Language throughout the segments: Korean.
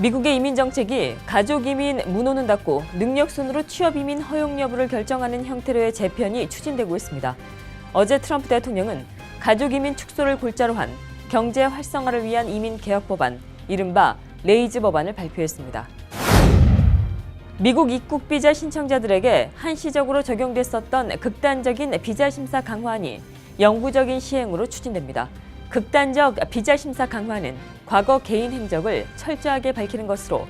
미국의 이민 정책이 가족 이민 문호는 닫고 능력 순으로 취업 이민 허용 여부를 결정하는 형태로의 재편이 추진되고 있습니다. 어제 트럼프 대통령은 가족 이민 축소를 골자로 한 경제 활성화를 위한 이민 개혁 법안, 이른바 레이즈 법안을 발표했습니다. 미국 입국 비자 신청자들에게 한시적으로 적용됐었던 극단적인 비자 심사 강화안이 영구적인 시행으로 추진됩니다. 극단적 비자 심사 강화는 과거 개인 행적을 철저하게 밝히는 것으로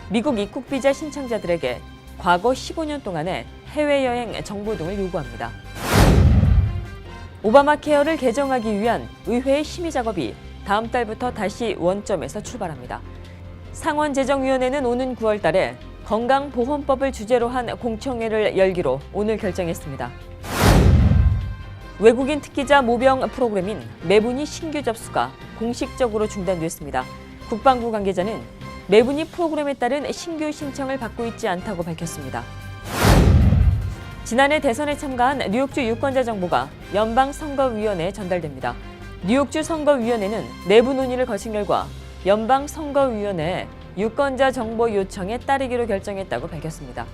미국 입국 비자 신청자들에게 과거 15년 동안의 해외여행 정보 등을 요구합니다. 오바마 케어를 개정하기 위한 의회의 심의 작업이 다음 달부터 다시 원점에서 출발합니다. 상원재정위원회는 오는 9월 달에 건강보험법을 주제로 한 공청회를 열기로 오늘 결정했습니다. 외국인 특기자 모병 프로그램인 매분이 신규 접수가 공식적으로 중단됐습니다. 국방부 관계자는 매분이 프로그램에 따른 신규 신청을 받고 있지 않다고 밝혔습니다. 지난해 대선에 참가한 뉴욕주 유권자 정보가 연방선거위원회에 전달됩니다. 뉴욕주 선거위원회는 내부 논의를 거친 결과 연방선거위원회에 유권자 정보 요청에 따르기로 결정했다고 밝혔습니다.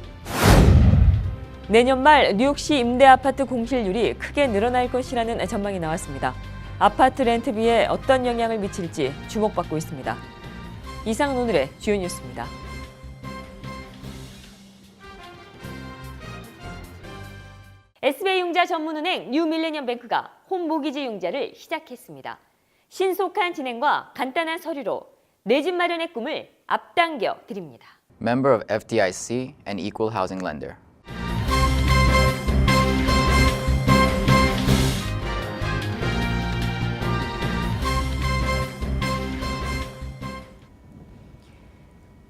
내년 말 뉴욕시 임대 아파트 공실률이 크게 늘어날 것이라는 전망이 나왔습니다. 아파트 렌트비에 어떤 영향을 미칠지 주목받고 있습니다. 이상은 오늘의 주요 뉴스입니다. SBI융자 전문은행 뉴밀레니엄뱅크가 홈모기지 융자를 시작했습니다. 신속한 진행과 간단한 서류로 내 집 마련의 꿈을 앞당겨 드립니다. Member of FDIC and Equal Housing Lender.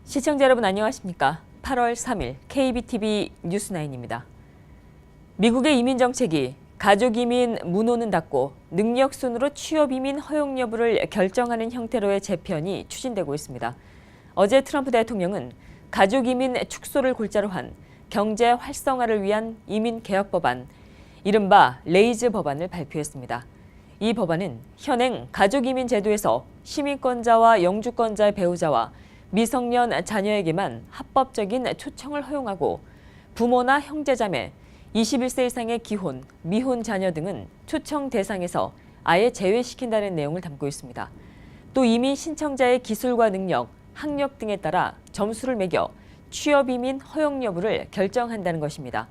시청자 여러분 안녕하십니까? 8월 3일 KBTV 뉴스9입니다. 미국의 이민 정책이 가족 이민 문호는 닫고 능력 순으로 취업 이민 허용 여부를 결정하는 형태로의 재편이 추진되고 있습니다. 어제 트럼프 대통령은 가족 이민 축소를 골자로 한 경제 활성화를 위한 이민 개혁 법안, 이른바 레이즈 법안을 발표했습니다. 이 법안은 현행 가족 이민 제도에서 시민권자와 영주권자의 배우자와 미성년 자녀에게만 합법적인 초청을 허용하고 부모나 형제자매, 21세 이상의 기혼, 미혼 자녀 등은 초청 대상에서 아예 제외시킨다는 내용을 담고 있습니다. 또 이민 신청자의 기술과 능력, 학력 등에 따라 점수를 매겨 취업 이민 허용 여부를 결정한다는 것입니다.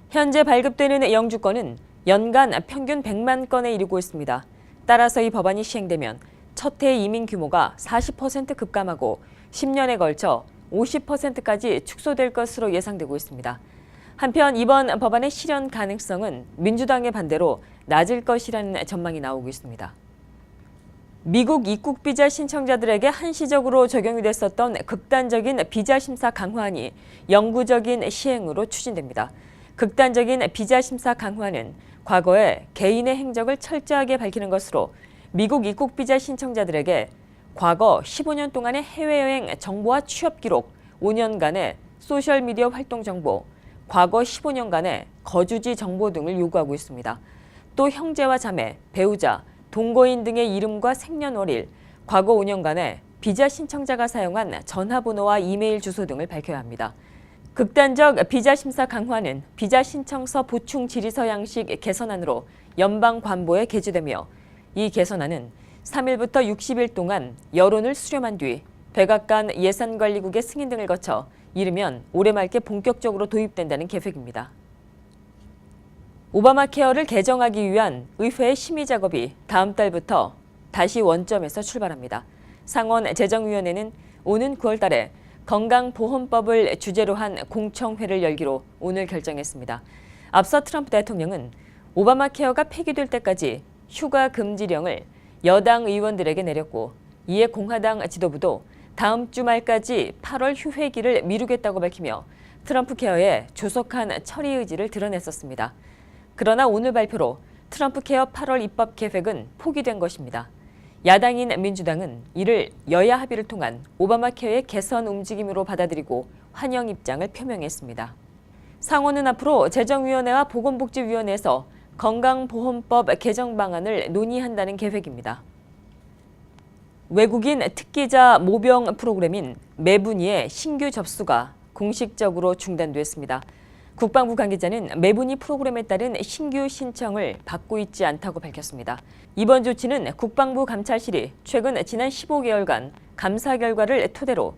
현재 발급되는 영주권은 연간 평균 100만 건에 이르고 있습니다. 따라서 이 법안이 시행되면 첫 해 이민 규모가 40% 급감하고 10년에 걸쳐 50%까지 축소될 것으로 예상되고 있습니다. 한편 이번 법안의 실현 가능성은 민주당의 반대로 낮을 것이라는 전망이 나오고 있습니다. 미국 입국 비자 신청자들에게 한시적으로 적용이 됐었던 극단적인 비자 심사 강화안이 영구적인 시행으로 추진됩니다. 극단적인 비자 심사 강화는 과거에 개인의 행적을 철저하게 밝히는 것으로 미국 입국 비자 신청자들에게 과거 15년 동안의 해외여행 정보와 취업 기록, 5년간의 소셜미디어 활동 정보, 과거 15년간의 거주지 정보 등을 요구하고 있습니다. 또 형제와 자매, 배우자, 동거인 등의 이름과 생년월일, 과거 5년간의 비자 신청자가 사용한 전화번호와 이메일 주소 등을 밝혀야 합니다. 극단적 비자 심사 강화는 비자 신청서 보충 질의서 양식 개선안으로 연방관보에 게재되며 이 개선안은 3일부터 60일 동안 여론을 수렴한 뒤 백악관 예산관리국의 승인 등을 거쳐 이르면 올해 말께 본격적으로 도입된다는 계획입니다. 오바마 케어를 개정하기 위한 의회의 심의 작업이 다음 달부터 다시 원점에서 출발합니다. 상원 재정위원회는 오는 9월 달에 건강보험법을 주제로 한 공청회를 열기로 오늘 결정했습니다. 앞서 트럼프 대통령은 오바마 케어가 폐기될 때까지 휴가 금지령을 여당 의원들에게 내렸고 이에 공화당 지도부도 다음 주말까지 8월 휴회기를 미루겠다고 밝히며 트럼프 케어에 조속한 처리 의지를 드러냈었습니다. 그러나 오늘 발표로 트럼프 케어 8월 입법 계획은 포기된 것입니다. 야당인 민주당은 이를 여야 합의를 통한 오바마 케어의 개선 움직임으로 받아들이고 환영 입장을 표명했습니다. 상원은 앞으로 재정위원회와 보건복지위원회에서 건강보험법 개정 방안을 논의한다는 계획입니다. 외국인 특기자 모병 프로그램인 매분이의 신규 접수가 공식적으로 중단됐습니다. 국방부 관계자는 매분이 프로그램에 따른 신규 신청을 받고 있지 않다고 밝혔습니다. 이번 조치는 국방부 감찰실이 최근 지난 15개월간 감사 결과를 토대로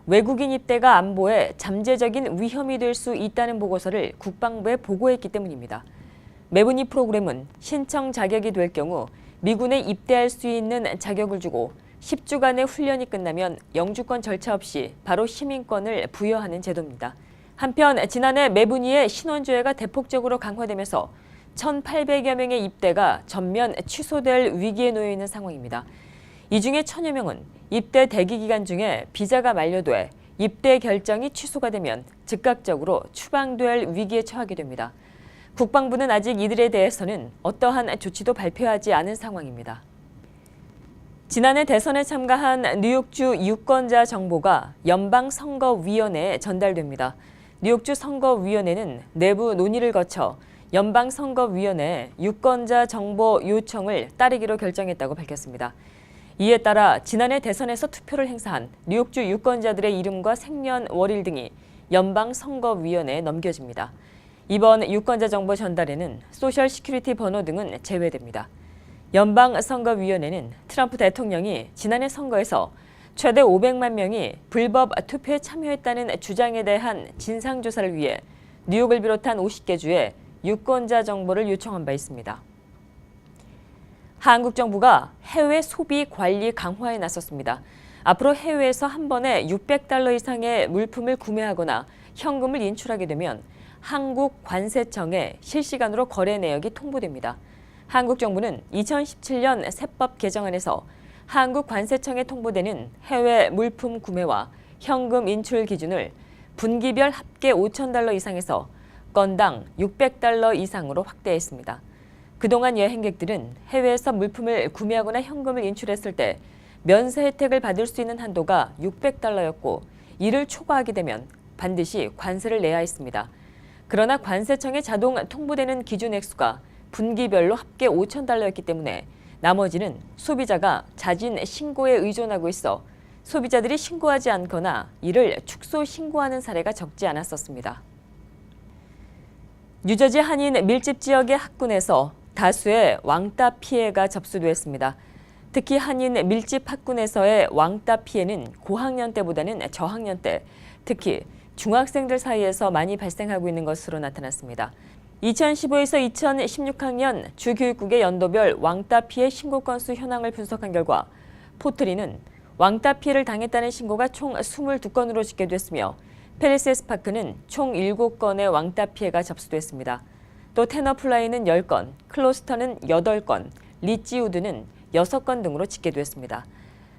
외국인 입대가 안보에 잠재적인 위험이 될 수 있다는 보고서를 국방부에 보고했기 때문입니다. 매분이 프로그램은 신청 자격이 될 경우 미군에 입대할 수 있는 자격을 주고 10주간의 훈련이 끝나면 영주권 절차 없이 바로 시민권을 부여하는 제도입니다. 한편 지난해 매분이의 신원조회가 대폭적으로 강화되면서 1,800여 명의 입대가 전면 취소될 위기에 놓여 있는 상황입니다. 이 중에 1,000여 명은 입대 대기 기간 중에 비자가 만료돼 입대 결정이 취소가 되면 즉각적으로 추방될 위기에 처하게 됩니다. 국방부는 아직 이들에 대해서는 어떠한 조치도 발표하지 않은 상황입니다. 지난해 대선에 참가한 뉴욕주 유권자 정보가 연방선거위원회에 전달됩니다. 뉴욕주 선거위원회는 내부 논의를 거쳐 연방선거위원회에 유권자 정보 요청을 따르기로 결정했다고 밝혔습니다. 이에 따라 지난해 대선에서 투표를 행사한 뉴욕주 유권자들의 이름과 생년월일 등이 연방선거위원회에 넘겨집니다. 이번 유권자 정보 전달에는 소셜 시큐리티 번호 등은 제외됩니다. 연방선거위원회는 트럼프 대통령이 지난해 선거에서 최대 500만 명이 불법 투표에 참여했다는 주장에 대한 진상조사를 위해 뉴욕을 비롯한 50개 주에 유권자 정보를 요청한 바 있습니다. 한국 정부가 해외 소비 관리 강화에 나섰습니다. 앞으로 해외에서 한 번에 $600 이상의 물품을 구매하거나 현금을 인출하게 되면 한국 관세청에 실시간으로 거래 내역이 통보됩니다. 한국 정부는 2017년 세법 개정안에서 한국 관세청에 통보되는 해외 물품 구매와 현금 인출 기준을 분기별 합계 $5,000 이상에서 건당 $600 이상으로 확대했습니다. 그동안 여행객들은 해외에서 물품을 구매하거나 현금을 인출했을 때 면세 혜택을 받을 수 있는 한도가 $600였고 이를 초과하게 되면 반드시 관세를 내야 했습니다. 그러나 관세청에 자동 통보되는 기준 액수가 분기별로 합계 $5,000였기 때문에 나머지는 소비자가 자진 신고에 의존하고 있어 소비자들이 신고하지 않거나 이를 축소 신고하는 사례가 적지 않았었습니다. 뉴저지 한인 밀집 지역의 학군에서 다수의 왕따 피해가 접수됐습니다. 특히 한인 밀집 학군에서의 왕따 피해는 고학년 때보다는 저학년 때, 특히 중학생들 사이에서 많이 발생하고 있는 것으로 나타났습니다. 2015에서 2016학년 주교육국의 연도별 왕따 피해 신고 건수 현황을 분석한 결과 포트리는 왕따 피해를 당했다는 신고가 총 22건으로 집계됐으며 팰리세스 파크는 총 7건의 왕따 피해가 접수됐습니다. 또 테너플라이는 10건, 클로스터는 8건, 리치우드는 6건 등으로 집계됐습니다.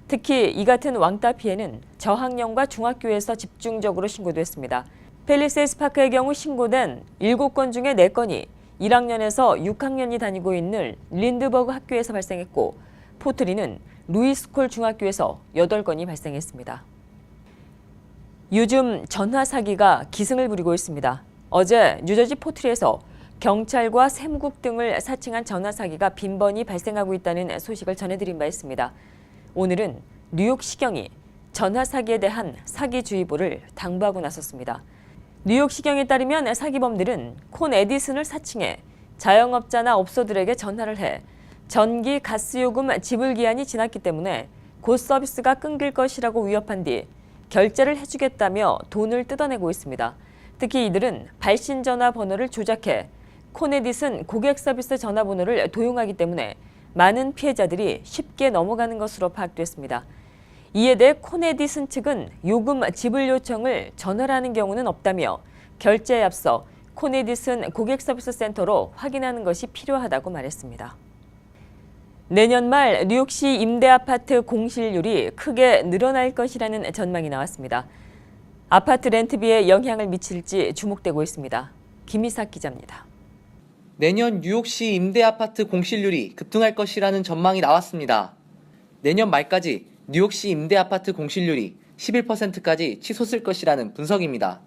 특히 이 같은 왕따 피해는 저학년과 중학교에서 집중적으로 신고됐습니다. 팰리세스 파크의 경우 신고된 7건 중에 4건이 1학년에서 6학년이 다니고 있는 린드버그 학교에서 발생했고 포트리는 루이스콜 중학교에서 8건이 발생했습니다. 요즘 전화 사기가 기승을 부리고 있습니다. 어제 뉴저지 포트리에서 경찰과 세무국 등을 사칭한 전화 사기가 빈번히 발생하고 있다는 소식을 전해드린 바 있습니다. 오늘은 뉴욕시경이 전화 사기에 대한 사기주의보를 당부하고 나섰습니다. 뉴욕시경에 따르면 사기범들은 콘 에디슨을 사칭해 자영업자나 업소들에게 전화를 해 전기, 가스요금 지불 기한이 지났기 때문에 곧 서비스가 끊길 것이라고 위협한 뒤 결제를 해주겠다며 돈을 뜯어내고 있습니다. 특히 이들은 발신 전화 번호를 조작해 콘 에디슨 고객 서비스 전화번호를 도용하기 때문에 많은 피해자들이 쉽게 넘어가는 것으로 파악됐습니다. 이에 대해 콘 에디슨 측은 요금 지불 요청을 전화로 하는 경우는 없다며 결제에 앞서 콘 에디슨 고객 서비스 센터로 확인하는 것이 필요하다고 말했습니다. 내년 말 뉴욕시 임대 아파트 공실률이 크게 늘어날 것이라는 전망이 나왔습니다. 아파트 렌트비에 영향을 미칠지 주목되고 있습니다. 김희삭 기자입니다. 내년 뉴욕시 임대 아파트 공실률이 급등할 것이라는 전망이 나왔습니다. 내년 말까지 뉴욕시 임대 아파트 공실률이 11%까지 치솟을 것이라는 분석입니다.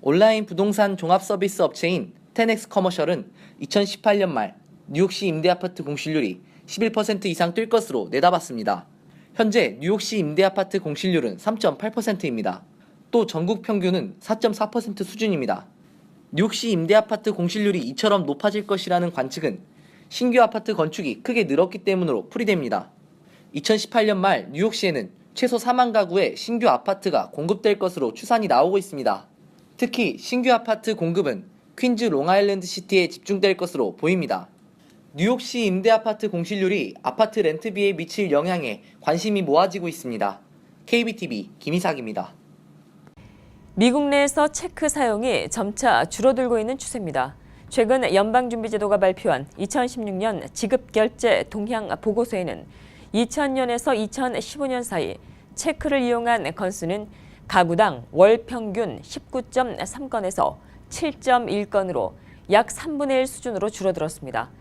온라인 부동산 종합 서비스 업체인 10X 커머셜은 2018년 말 뉴욕시 임대 아파트 공실률이 11% 이상 뛸 것으로 내다봤습니다. 현재 뉴욕시 임대아파트 공실률은 3.8%입니다. 또 전국 평균은 4.4% 수준입니다. 뉴욕시 임대아파트 공실률이 이처럼 높아질 것이라는 관측은 신규 아파트 건축이 크게 늘었기 때문으로 풀이됩니다. 2018년 말 뉴욕시에는 최소 4만 가구의 신규 아파트가 공급될 것으로 추산이 나오고 있습니다. 특히 신규 아파트 공급은 퀸즈 롱아일랜드 시티에 집중될 것으로 보입니다. 뉴욕시 임대아파트 공실률이 아파트 렌트비에 미칠 영향에 관심이 모아지고 있습니다. KBTV 김희삭입니다. 미국 내에서 체크 사용이 점차 줄어들고 있는 추세입니다. 최근 연방준비제도가 발표한 2016년 지급결제 동향 보고서에는 2000년에서 2015년 사이 체크를 이용한 건수는 가구당 월 평균 19.3건에서 7.1건으로 약 3분의 1 수준으로 줄어들었습니다.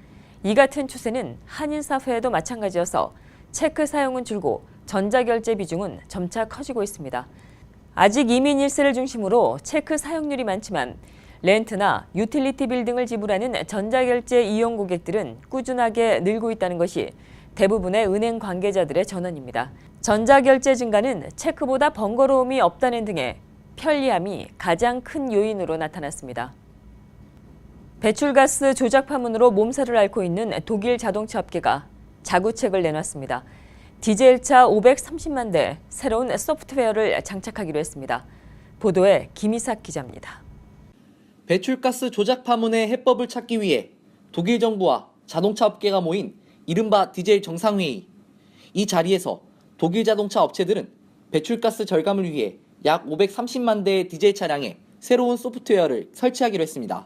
이 같은 추세는 한인사회에도 마찬가지여서 체크 사용은 줄고 전자결제 비중은 점차 커지고 있습니다. 아직 이민 1세를 중심으로 체크 사용률이 많지만 렌트나 유틸리티 빌 등을 지불하는 전자결제 이용 고객들은 꾸준하게 늘고 있다는 것이 대부분의 은행 관계자들의 전언입니다. 전자결제 증가는 체크보다 번거로움이 없다는 등의 편리함이 가장 큰 요인으로 나타났습니다. 배출가스 조작 파문으로 몸살을 앓고 있는 독일 자동차 업계가 자구책을 내놨습니다. 디젤차 530만 대 새로운 소프트웨어를 장착하기로 했습니다. 보도에 김희삭 기자입니다. 배출가스 조작 파문의 해법을 찾기 위해 독일 정부와 자동차 업계가 모인 이른바 디젤 정상회의. 이 자리에서 독일 자동차 업체들은 배출가스 절감을 위해 약 530만 대의 디젤 차량에 새로운 소프트웨어를 설치하기로 했습니다.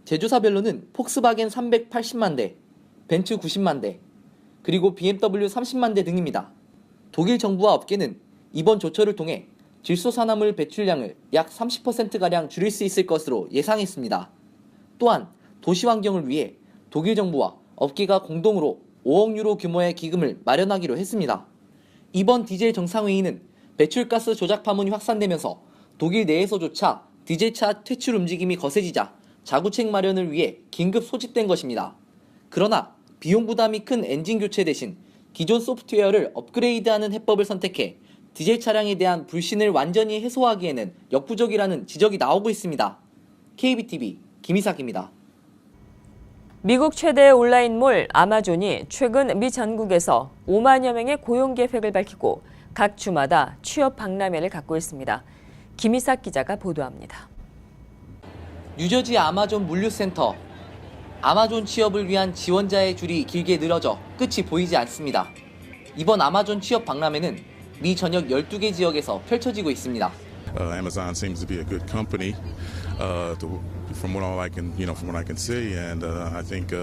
제조사별로는 폭스바겐 380만 대, 벤츠 90만 대, 그리고 BMW 30만 대 등입니다. 독일 정부와 업계는 이번 조처를 통해 질소산화물 배출량을 약 30%가량 줄일 수 있을 것으로 예상했습니다. 또한 도시환경을 위해 독일 정부와 업계가 공동으로 5억 유로 규모의 기금을 마련하기로 했습니다. 이번 디젤 정상회의는 배출가스 조작 파문이 확산되면서 독일 내에서조차 디젤차 퇴출 움직임이 거세지자 자구책 마련을 위해 긴급 소집된 것입니다. 그러나 비용 부담이 큰 엔진 교체 대신 기존 소프트웨어를 업그레이드하는 해법을 선택해 디젤 차량에 대한 불신을 완전히 해소하기에는 역부족이라는 지적이 나오고 있습니다. KBTV 김희삭입니다. 미국 최대 온라인몰 아마존이 최근 미 전국에서 5만여 명의 고용 계획을 밝히고 각 주마다 취업 박람회를 갖고 있습니다. 김희삭 기자가 보도합니다. 뉴저지 아마존 물류센터. 아마존 취업을 위한 지원자의 줄이 길게 늘어져 끝이 보이지 않습니다. 이번 아마존 취업 박람회는 미 전역 12개 지역에서 펼쳐지고 있습니다. Amazon seems to be a good company from what I can see, and I think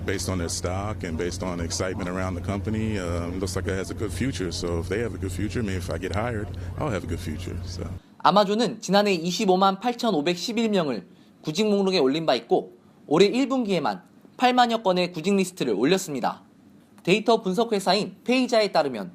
based on their stock and based on the excitement around the company, it looks like it has a good future. So if they have a good future, maybe if I get hired, I'll have a good future. So. 아마존은 지난해 25만 8,511명을 구직 목록에 올린 바 있고 올해 1분기에만 8만여 건의 구직 리스트를 올렸습니다. 데이터 분석 회사인 페이자에 따르면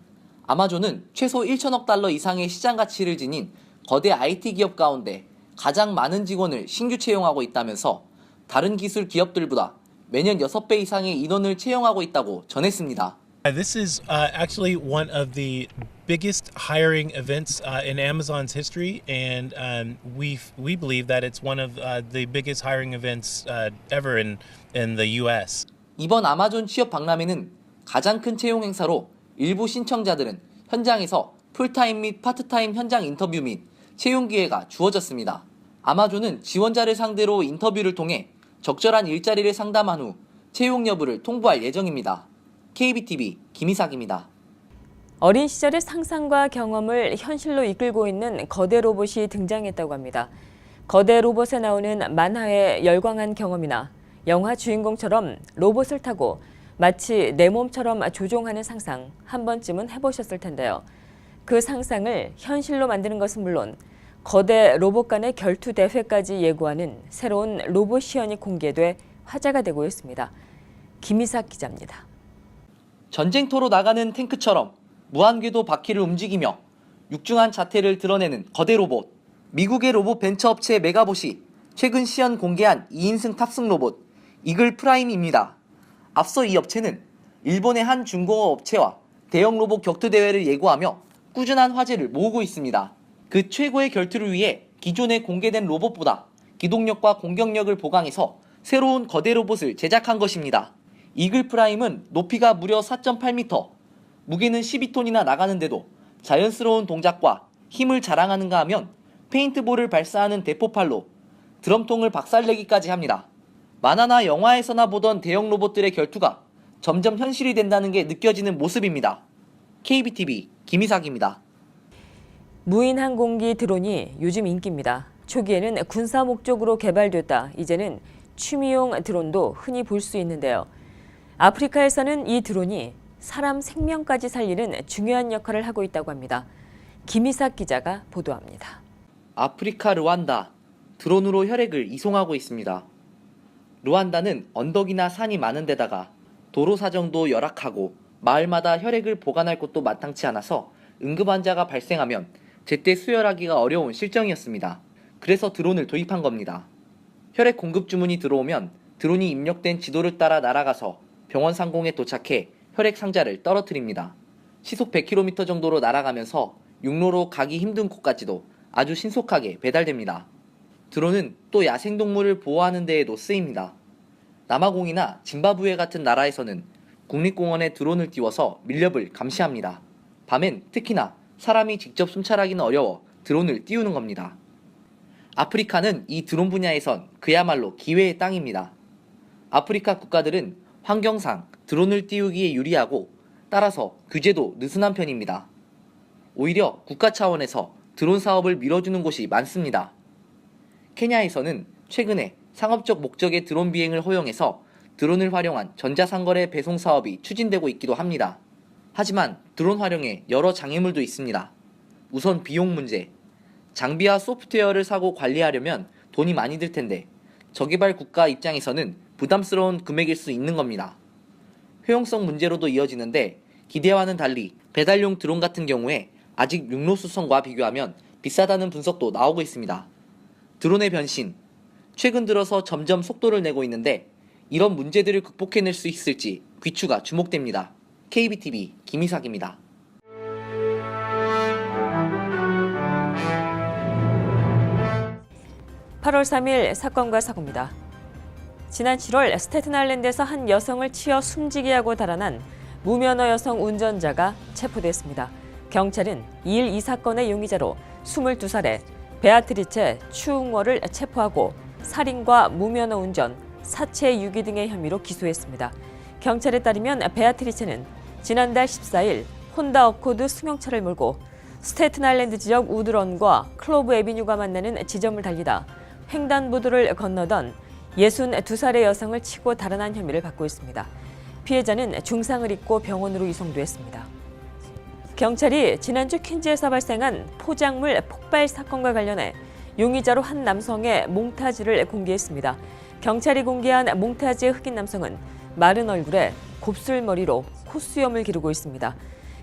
아마존은 최소 1천억 달러 이상의 시장 가치를 지닌 거대 IT 기업 가운데 가장 많은 직원을 신규 채용하고 있다면서 다른 기술 기업들보다 매년 6배 이상의 인원을 채용하고 있다고 전했습니다. This is actually one of the biggest hiring events in Amazon's history, and we believe that it's one of the biggest hiring events ever in the U.S. 이번 아마존 취업 박람회는 가장 큰 채용 행사로 일부 신청자들은 현장에서 풀타임 및 파트타임 현장 인터뷰 및 채용 기회가 주어졌습니다. 아마존은 지원자를 상대로 인터뷰를 통해 적절한 일자리를 상담한 후 채용 여부를 통보할 예정입니다. KBTV 김희삭입니다. 어린 시절의 상상과 경험을 현실로 이끌고 있는 거대 로봇이 등장했다고 합니다. 거대 로봇에 나오는 만화의 열광한 경험이나 영화 주인공처럼 로봇을 타고 마치 내 몸처럼 조종하는 상상 한 번쯤은 해보셨을 텐데요. 그 상상을 현실로 만드는 것은 물론 거대 로봇 간의 결투 대회까지 예고하는 새로운 로봇 시연이 공개돼 화제가 되고 있습니다. 김희삭 기자입니다. 전쟁터로 나가는 탱크처럼 무한궤도 바퀴를 움직이며 육중한 자태를 드러내는 거대 로봇. 미국의 로봇 벤처업체 메가봇이 최근 시연 공개한 2인승 탑승 로봇 이글 프라임입니다. 앞서 이 업체는 일본의 한 중공업 업체와 대형 로봇 격투 대회를 예고하며 꾸준한 화제를 모으고 있습니다. 그 최고의 결투를 위해 기존에 공개된 로봇보다 기동력과 공격력을 보강해서 새로운 거대 로봇을 제작한 것입니다. 이글 프라임은 높이가 무려 4.8m, 무게는 12톤이나 나가는데도 자연스러운 동작과 힘을 자랑하는가 하면 페인트볼을 발사하는 대포팔로 드럼통을 박살내기까지 합니다. 만화나 영화에서나 보던 대형 로봇들의 결투가 점점 현실이 된다는 게 느껴지는 모습입니다. KBTV 김희삭입니다. 무인 항공기 드론이 요즘 인기입니다. 초기에는 군사 목적으로 개발됐다. 이제는 취미용 드론도 흔히 볼 수 있는데요. 아프리카에서는 이 드론이 사람 생명까지 살리는 중요한 역할을 하고 있다고 합니다. 김희삭 기자가 보도합니다. 아프리카 르완다, 드론으로 혈액을 이송하고 있습니다. 르완다는 언덕이나 산이 많은 데다가 도로 사정도 열악하고 마을마다 혈액을 보관할 곳도 마땅치 않아서 응급 환자가 발생하면 제때 수혈하기가 어려운 실정이었습니다. 그래서 드론을 도입한 겁니다. 혈액 공급 주문이 들어오면 드론이 입력된 지도를 따라 날아가서 병원 상공에 도착해 혈액 상자를 떨어뜨립니다. 시속 100km 정도로 날아가면서 육로로 가기 힘든 곳까지도 아주 신속하게 배달됩니다. 드론은 또 야생동물을 보호하는 데에도 쓰입니다. 남아공이나 짐바브웨 같은 나라에서는 국립공원에 드론을 띄워서 밀렵을 감시합니다. 밤엔 특히나 사람이 직접 순찰하기는 어려워 드론을 띄우는 겁니다. 아프리카는 이 드론 분야에선 그야말로 기회의 땅입니다. 아프리카 국가들은 환경상 드론을 띄우기에 유리하고 따라서 규제도 느슨한 편입니다. 오히려 국가 차원에서 드론 사업을 밀어주는 곳이 많습니다. 케냐에서는 최근에 상업적 목적의 드론 비행을 허용해서 드론을 활용한 전자상거래 배송 사업이 추진되고 있기도 합니다. 하지만 드론 활용에 여러 장애물도 있습니다. 우선 비용 문제. 장비와 소프트웨어를 사고 관리하려면 돈이 많이 들 텐데 저개발 국가 입장에서는 부담스러운 금액일 수 있는 겁니다. 효용성 문제로도 이어지는데 기대와는 달리 배달용 드론 같은 경우에 아직 육로 수송과 비교하면 비싸다는 분석도 나오고 있습니다. 드론의 변신. 최근 들어서 점점 속도를 내고 있는데 이런 문제들을 극복해낼 수 있을지 귀추가 주목됩니다. KBTV 김희삭입니다. (8월 3일) 사건과 사고입니다. 지난 7월 스태튼 아일랜드에서 한 여성을 치어 숨지게 하고 달아난 무면허 여성 운전자가 체포됐습니다. 경찰은 2일 이 사건의 용의자로 22살의 베아트리체 추웅워를 체포하고 살인과 무면허 운전, 사체 유기 등의 혐의로 기소했습니다. 경찰에 따르면 베아트리체는 지난달 14일 혼다 어코드 승용차를 몰고 스태튼 아일랜드 지역 우드런과 클로브 애비뉴가 만나는 지점을 달리다 횡단보도를 건너던 62살의 여성을 치고 달아난 혐의를 받고 있습니다. 피해자는 중상을 입고 병원으로 이송됐습니다. 경찰이 지난주 퀸즈에서 발생한 포장물 폭발 사건과 관련해 용의자로 한 남성의 몽타주를 공개했습니다. 경찰이 공개한 몽타주의 흑인 남성은 마른 얼굴에 곱슬머리로 콧수염을 기르고 있습니다.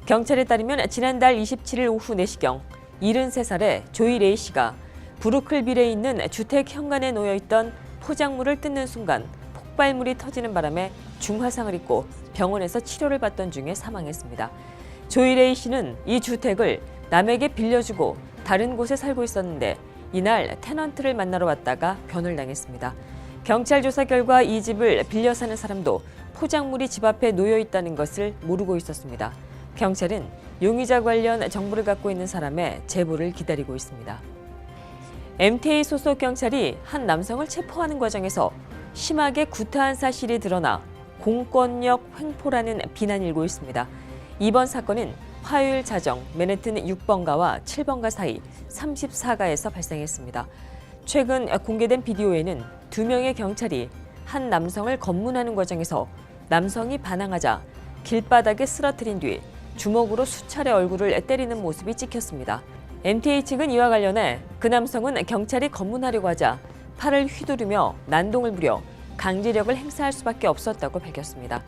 경찰에 따르면 지난달 27일 오후 4시경 73살의 조이 레이 씨가 브루클빌에 있는 주택 현관에 놓여있던 포장물을 뜯는 순간 폭발물이 터지는 바람에 중화상을 입고 병원에서 치료를 받던 중에 사망했습니다. 조이 레이 씨는 이 주택을 남에게 빌려주고 다른 곳에 살고 있었는데 이날 테넌트를 만나러 왔다가 변을 당했습니다. 경찰 조사 결과 이 집을 빌려 사는 사람도 포장물이 집 앞에 놓여 있다는 것을 모르고 있었습니다. 경찰은 용의자 관련 정보를 갖고 있는 사람의 제보를 기다리고 있습니다. MTA 소속 경찰이 한 남성을 체포하는 과정에서 심하게 구타한 사실이 드러나 공권력 횡포라는 비난이 일고 있습니다. 이번 사건은 화요일 자정 맨해튼 6번가와 7번가 사이 34가에서 발생했습니다. 최근 공개된 비디오에는 2명의 경찰이 한 남성을 검문하는 과정에서 남성이 반항하자 길바닥에 쓰러뜨린 뒤 주먹으로 수차례 얼굴을 때리는 모습이 찍혔습니다. MTA 측은 이와 관련해 그 남성은 경찰이 검문하려고 하자 팔을 휘두르며 난동을 부려 강제력을 행사할 수밖에 없었다고 밝혔습니다.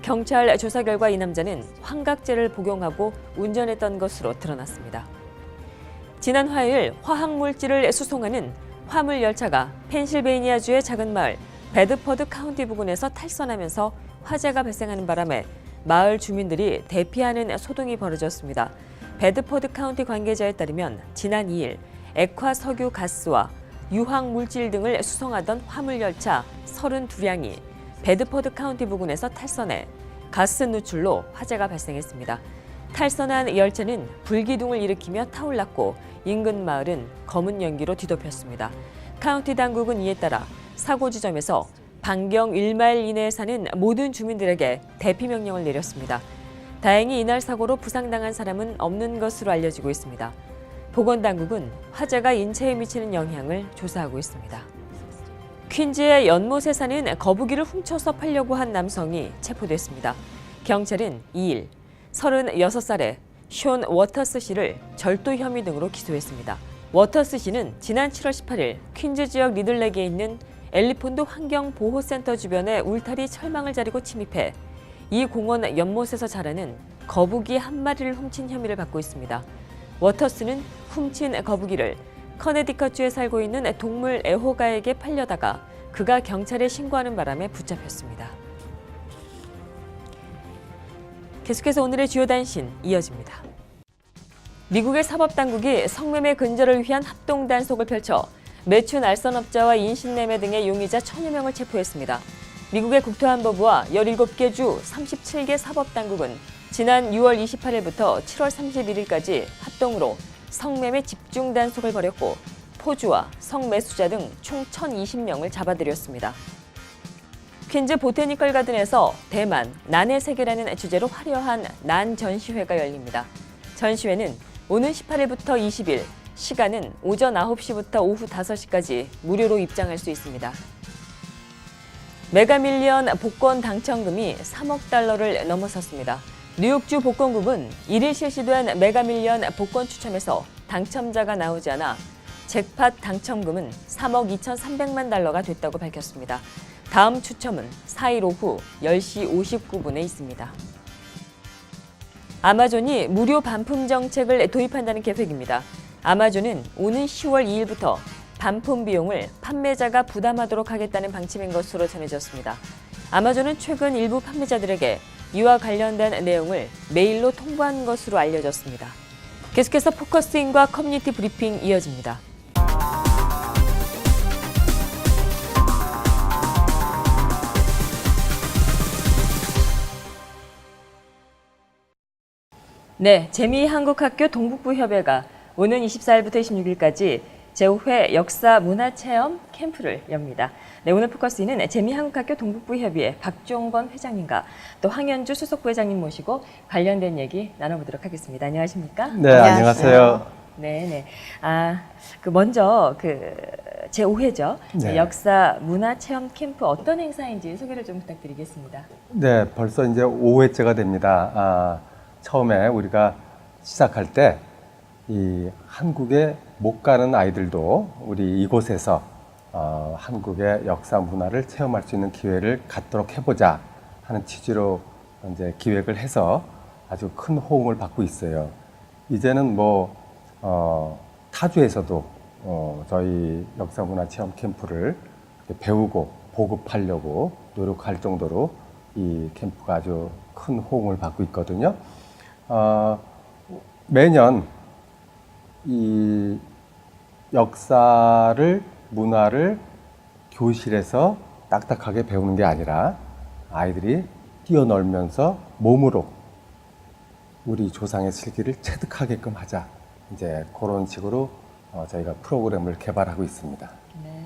경찰 조사 결과 이 남자는 환각제를 복용하고 운전했던 것으로 드러났습니다. 지난 화요일 화학물질을 수송하는 화물 열차가 펜실베이니아주의 작은 마을 베드퍼드 카운티 부근에서 탈선하면서 화재가 발생하는 바람에 마을 주민들이 대피하는 소동이 벌어졌습니다. 베드포드 카운티 관계자에 따르면 지난 2일 액화 석유 가스와 유황 물질 등을 수송하던 화물 열차 32량이 베드포드 카운티 부근에서 탈선해 가스 누출로 화재가 발생했습니다. 탈선한 열차는 불기둥을 일으키며 타올랐고 인근 마을은 검은 연기로 뒤덮였습니다. 카운티 당국은 이에 따라 사고 지점에서 반경 1마일 이내에 사는 모든 주민들에게 대피 명령을 내렸습니다. 다행히 이날 사고로 부상당한 사람은 없는 것으로 알려지고 있습니다. 보건당국은 화재가 인체에 미치는 영향을 조사하고 있습니다. 퀸즈의 연못에 사는 거북이를 훔쳐서 팔려고 한 남성이 체포됐습니다. 경찰은 2일 36살의 숀 워터스 씨를 절도 혐의 등으로 기소했습니다. 워터스 씨는 지난 7월 18일 퀸즈 지역 리들렉에 있는 엘리폰드 환경보호센터 주변에 울타리 철망을 자르고 침입해 이 공원 연못에서 자라는 거북이 한 마리를 훔친 혐의를 받고 있습니다. 워터스는 훔친 거북이를 커네디컷주에 살고 있는 동물 애호가에게 팔려다가 그가 경찰에 신고하는 바람에 붙잡혔습니다. 계속해서 오늘의 주요 단신 이어집니다. 미국의 사법당국이 성매매 근절을 위한 합동단속을 펼쳐 매춘 알선업자와 인신매매 등의 용의자 1000여 명을 체포했습니다. 미국의 국토안보부와 17개 주 37개 사법당국은 지난 6월 28일부터 7월 31일까지 합동으로 성매매 집중 단속을 벌였고 포주와 성매수자 등 총 1020명을 잡아들였습니다. 퀸즈 보테니컬 가든에서 대만, 난의 세계라는 주제로 화려한 난 전시회가 열립니다. 전시회는 오는 18일부터 20일, 시간은 오전 9시부터 오후 5시까지 무료로 입장할 수 있습니다. 메가밀리언 복권 당첨금이 3억 달러를 넘어섰습니다. 뉴욕주 복권국은 1일 실시된 메가밀리언 복권 추첨에서 당첨자가 나오지 않아 잭팟 당첨금은 3억 2,300만 달러가 됐다고 밝혔습니다. 다음 추첨은 4일 오후 10시 59분에 있습니다. 아마존이 무료 반품 정책을 도입한다는 계획입니다. 아마존은 오는 10월 2일부터 반품 비용을 판매자가 부담하도록 하겠다는 방침인 것으로 전해졌습니다. 아마존은 최근 일부 판매자들에게 이와 관련된 내용을 메일로 통보한 것으로 알려졌습니다. 계속해서 포커스인과 커뮤니티 브리핑 이어집니다. 네, 재미한국학교 동북부협회가 오는 24일부터 26일까지 제5회 역사 문화체험 캠프를 엽니다. 네, 오늘 포커스는 재미한국학교 동북부협의회 박종건 회장님과 또 황현주 수석부회장님 모시고 관련된 얘기 나눠보도록 하겠습니다. 안녕하십니까? 네, 안녕하세요. 네. 먼저 제5회죠. 네. 역사 문화체험 캠프 어떤 행사인지 소개를 좀 부탁드리겠습니다. 네, 벌써 이제 5회째가 됩니다. 처음에 우리가 시작할 때 이 한국에 못 가는 아이들도 우리 이곳에서 한국의 역사 문화를 체험할 수 있는 기회를 갖도록 해보자 하는 취지로 이제 기획을 해서 아주 큰 호응을 받고 있어요. 이제는 타주에서도 저희 역사 문화 체험 캠프를 배우고 보급하려고 노력할 정도로 이 캠프가 아주 큰 호응을 받고 있거든요. 매년 이 역사를, 문화를 교실에서 딱딱하게 배우는 게 아니라 아이들이 뛰어놀면서 몸으로 우리 조상의 슬기를 체득하게끔 하자. 이제 그런 식으로 저희가 프로그램을 개발하고 있습니다. 네.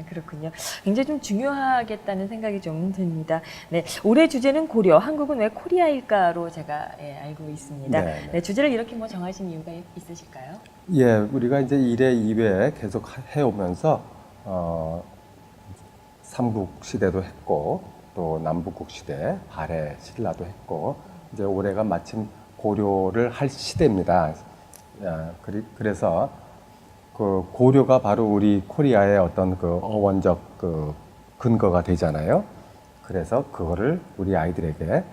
그렇군요. 굉장히 좀 중요하겠다는 생각이 좀 듭니다. 네, 올해 주제는 고려, 한국은 왜 코리아일까로 제가 알고 있습니다. 네, 주제를 이렇게 정하신 이유가 있으실까요? 예, 우리가 이제 1회, 2회 계속 해오면서 삼국 시대도 했고 또 남북국 시대, 발해, 신라도 했고 이제 올해가 마침 고려를 할 시대입니다. 그래서 그 고려가 바로 우리 코리아의 어떤 그 어원적 그 근거가 되잖아요. 그래서 그거를 우리 아이들에게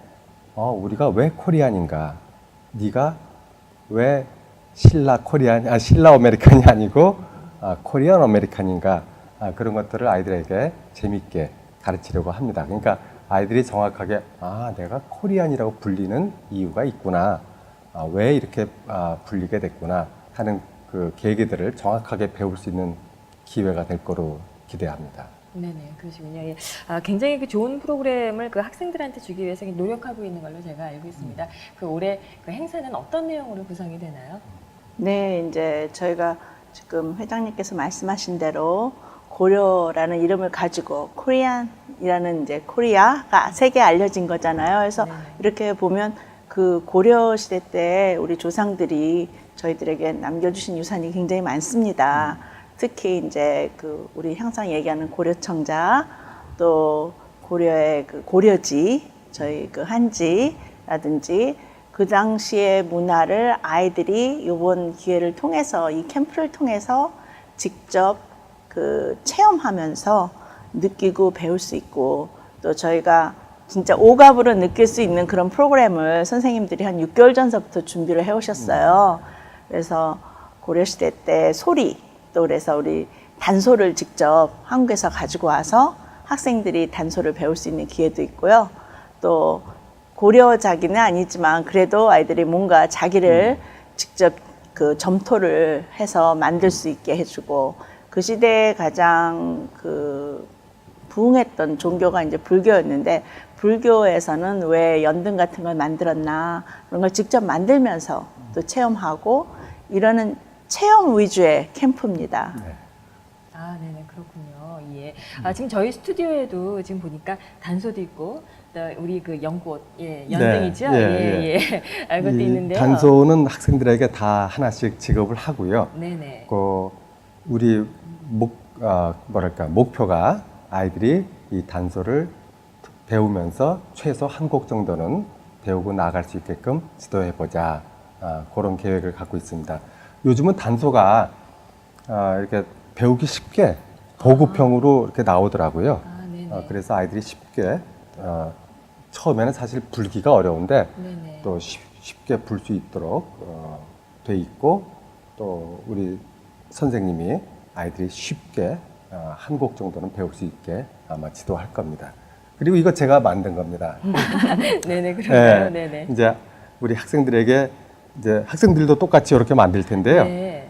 우리가 왜 코리안인가? 네가 왜 신라 아메리칸이 아니고 코리안 아메리칸인가? 그런 것들을 아이들에게 재밌게 가르치려고 합니다. 그러니까 아이들이 정확하게 내가 코리안이라고 불리는 이유가 있구나, 왜 이렇게 불리게 됐구나 하는 그 계기들을 정확하게 배울 수 있는 기회가 될 거로 기대합니다. 네네, 그러시군요. 예. 굉장히 그 좋은 프로그램을 그 학생들한테 주기 위해서 노력하고 있는 걸로 제가 알고 있습니다. 그 올해 그 행사는 어떤 내용으로 구성이 되나요? 네, 이제 저희가 지금 회장님께서 말씀하신 대로 고려라는 이름을 가지고 코리안이라는 이제 코리아가 세계에 알려진 거잖아요. 그래서 네. 이렇게 보면 그 고려 시대 때 우리 조상들이 저희들에게 남겨주신 유산이 굉장히 많습니다. 특히 이제 그 우리 항상 얘기하는 고려청자, 또 고려의 그 고려지, 저희 그 한지라든지 그 당시의 문화를 아이들이 이번 기회를 통해서 이 캠프를 통해서 직접 그 체험하면서 느끼고 배울 수 있고, 또 저희가 진짜 오갑으로 느낄 수 있는 그런 프로그램을 선생님들이 한 6개월 전서부터 준비를 해 오셨어요. 그래서 고려시대 때 소리, 또 그래서 우리 단소를 직접 한국에서 가지고 와서 학생들이 단소를 배울 수 있는 기회도 있고요. 또 고려자기는 아니지만 그래도 아이들이 뭔가 자기를 직접 그 점토를 해서 만들 수 있게 해주고, 그 시대에 가장 그 부흥했던 종교가 이제 불교였는데, 불교에서는 왜 연등 같은 걸 만들었나 그런 걸 직접 만들면서 또 체험하고 이러는 체험 위주의 캠프입니다. 네. 네네, 그렇군요. 예. 지금 저희 스튜디오에도 지금 보니까 단소도 있고, 또 우리 그 연꽃, 연등이죠? 네, 그것도 이 있는데요. 단소는 학생들에게 다 하나씩 지급을 하고요. 네네. 우리 목표가 아이들이 이 단소를 배우면서 최소 한 곡 정도는 배우고 나갈 수 있게끔 지도해보자, 그런 계획을 갖고 있습니다. 요즘은 단소가 이렇게 배우기 쉽게 보급형으로 이렇게 나오더라고요. 네네. 그래서 아이들이 쉽게 처음에는 사실 불기가 어려운데 네네. 또 쉽게 불 수 있도록 돼 있고, 또 우리 선생님이 아이들이 쉽게 한 곡 정도는 배울 수 있게 아마 지도할 겁니다. 그리고 이거 제가 만든 겁니다. 네네, 그런가요? 네. 네네. 이제 우리 학생들에게 이제 학생들도 똑같이 이렇게 만들 텐데요. 네.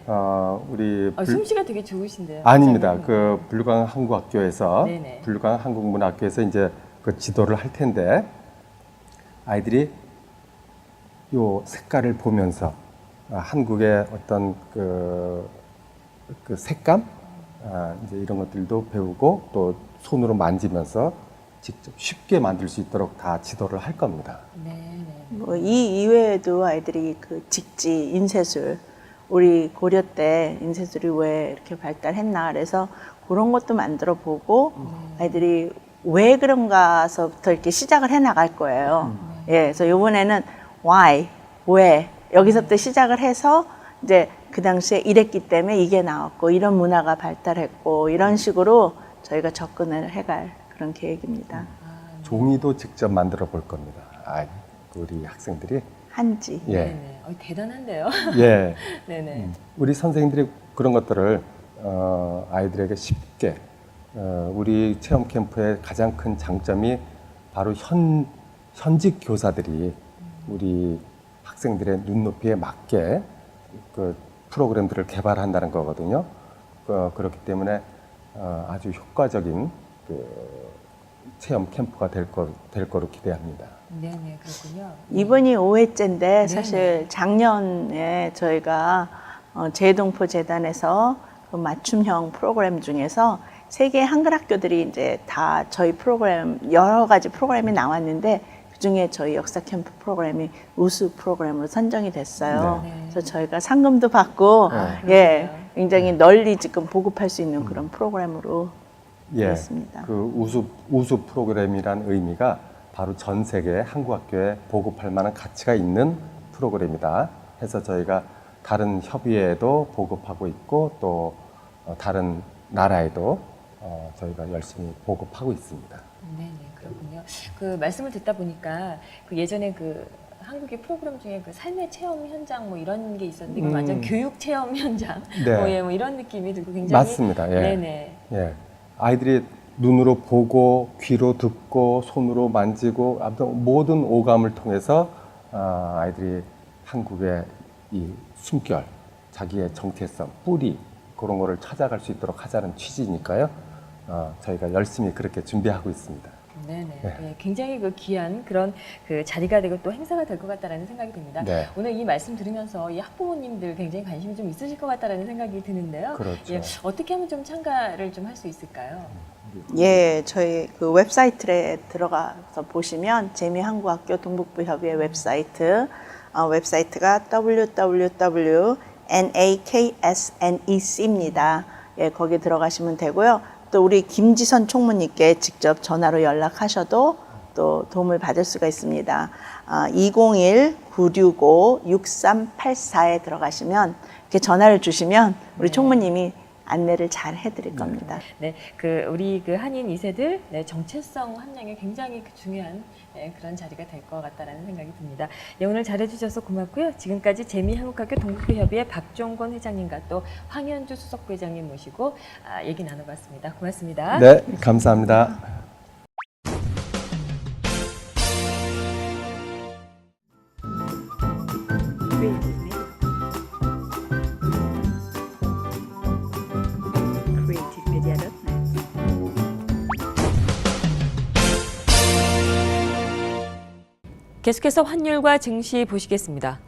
우리 솜씨가 되게 좋으신데요. 아닙니다. 선생님. 그 불광 한국학교에서 네네. 불광 한국문학교에서 이제 그 지도를 할 텐데, 아이들이 요 색깔을 보면서 한국의 어떤 그 색감, 이제 이런 것들도 배우고 또 손으로 만지면서 직접 쉽게 만들 수 있도록 다 지도를 할 겁니다. 네네. 뭐 이 이외에도 아이들이 그 직지, 인쇄술, 우리 고려 때 인쇄술이 왜 이렇게 발달했나, 그래서 그런 것도 만들어 보고 아이들이 왜 그런가서부터 이렇게 시작을 해 나갈 거예요. 그래서 이번에는 why, 왜, 여기서부터 시작을 해서 이제 그 당시에 이랬기 때문에 이게 나왔고 이런 문화가 발달했고, 이런 식으로 저희가 접근을 해갈 그런 계획입니다. 종이도 직접 만들어 볼 겁니다. 우리 학생들이. 한지. 예. 네네. 대단한데요. 예. 네네. 우리 선생님들이 그런 것들을 아이들에게 쉽게, 우리 체험 캠프의 가장 큰 장점이 바로 현직 교사들이 우리 학생들의 눈높이에 맞게 그 프로그램들을 개발한다는 거거든요. 그렇기 때문에 아주 효과적인 그 체험 캠프가 될 거로 기대합니다. 네네, 그렇군요. 이번이 5회째인데 사실 작년에 저희가 재동포 재단에서 그 맞춤형 프로그램 중에서 세계 한글 학교들이 이제 다 저희 프로그램, 여러 가지 프로그램이 나왔는데 그중에 저희 역사 캠프 프로그램이 우수 프로그램으로 선정이 됐어요. 네. 그래서 저희가 상금도 받고 굉장히 널리 지금 보급할 수 있는 그런 프로그램으로 되었습니다. 그 우수 프로그램이란 의미가 바로 전 세계 한국 학교에 보급할 만한 가치가 있는 프로그램이다 해서 저희가 다른 협의회에도 보급하고 있고, 또 다른 나라에도 저희가 열심히 보급하고 있습니다. 네네, 그렇군요. 그 말씀을 듣다 보니까 그 예전에 그 한국의 프로그램 중에 그 삶의 체험 현장 뭐 이런 게 있었는데 그 완전 교육 체험 현장 네. 뭐 이런 느낌이 들고 굉장히 맞습니다. 예. 네네. 예. 아이들이 눈으로 보고 귀로 듣고 손으로 만지고 아무튼 모든 오감을 통해서 아이들이 한국의 이 숨결, 자기의 정체성, 뿌리 그런 거를 찾아갈 수 있도록 하자는 취지니까요. 저희가 열심히 그렇게 준비하고 있습니다. 네네. 네. 네, 굉장히 그 귀한 그런 그 자리가 되고 또 행사가 될 것 같다라는 생각이 듭니다. 네. 오늘 이 말씀 들으면서 이 학부모님들 굉장히 관심이 좀 있으실 것 같다라는 생각이 드는데요. 그렇죠. 예, 어떻게 하면 좀 참가를 좀 할 수 있을까요? 예, 저희 그 웹사이트에 들어가서 보시면 재미한국학교 동북부협의회 웹사이트, 웹사이트가 www.naksnec입니다. 예, 거기 들어가시면 되고요. 또 우리 김지선 총무님께 직접 전화로 연락하셔도 또 도움을 받을 수가 있습니다. 201-965-6384에 들어가시면 이렇게 전화를 주시면 우리 총무님이 안내를 잘 해드릴 겁니다. 네, 그 우리 그 한인 2세들 네, 정체성 함량이 굉장히 그 중요한 네, 그런 자리가 될 것 같다라는 생각이 듭니다. 네, 오늘 잘해주셔서 고맙고요. 지금까지 재미한국학교 동북부협의회 박종권 회장님과 또 황현주 수석부회장님 모시고 얘기 나눠봤습니다. 고맙습니다. 네, 감사합니다. 계속해서 환율과 증시 보시겠습니다.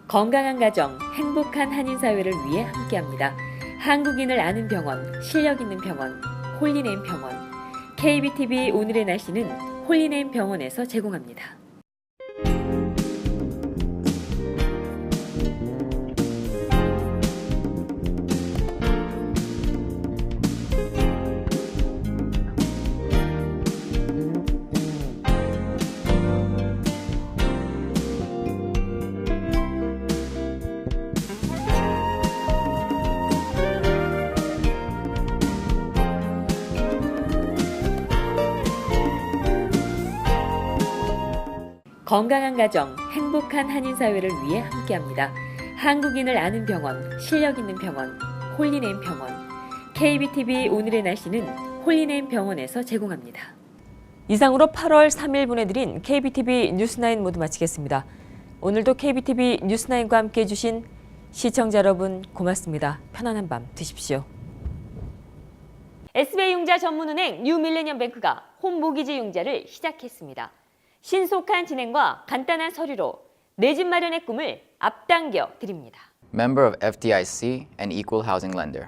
건강한 가정, 행복한 한인 사회를 위해 함께합니다. 한국인을 아는 병원, 실력 있는 병원, 홀리네임 병원. KBTV 오늘의 날씨는 홀리네임 병원에서 제공합니다. 건강한 가정, 행복한 한인 사회를 위해 함께합니다. 한국인을 아는 병원, 실력 있는 병원, 홀리네임 병원. KBTV 오늘의 날씨는 홀리네임 병원에서 제공합니다. 이상으로 8월 3일 보내드린 KBTV 뉴스9 모두 마치겠습니다. 오늘도 KBTV 뉴스9과 함께해 주신 시청자 여러분 고맙습니다. 편안한 밤 되십시오. SBI 융자 전문은행 뉴밀레니엄뱅크가 홈모기지 융자를 시작했습니다. 신속한 진행과 간단한 서류로 내 집 마련의 꿈을 앞당겨 드립니다. Member of FDIC and equal housing lender.